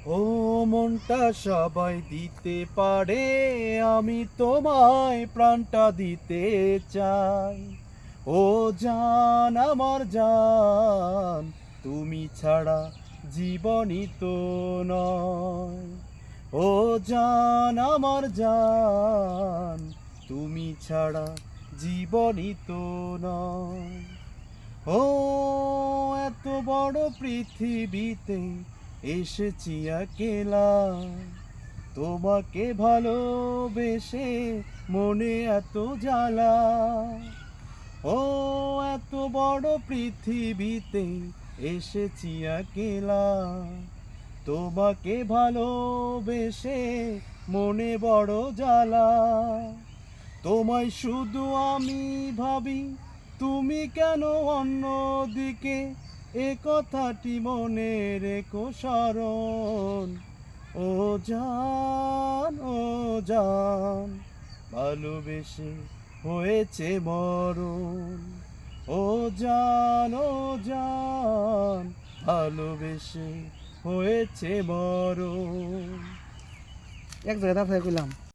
ও মনটা সবাই দিতে পারে, আমি তোমায় প্রাণটা দিতে চাই। ও জান আমার জান, তুমি ছাড়া জীবনই তো নয়। ও জান আমার জান, তুমি ছাড়া জীবনই তো নয়। ও এত বড় পৃথিবীতে এসেছি একলা, তোমাকে ভালোবেসে মনে এত জ্বালা। ও এত বড় পৃথিবীতে এসেছি একলা, তোমাকে ভালোবেসে মনে বড় জ্বালা। তোমায় শুধু আমি ভাবি, তুমি কেন অন্যদিকে, এ কথাটি মনে রেখো স্মরণ। ও জান ও জান, ভালোবেসে হয়েছে মরণ। ও জান, ভালোবেসে হয়েছে মরণ। এক জায়গায় দাঁড়ায় কইলাম।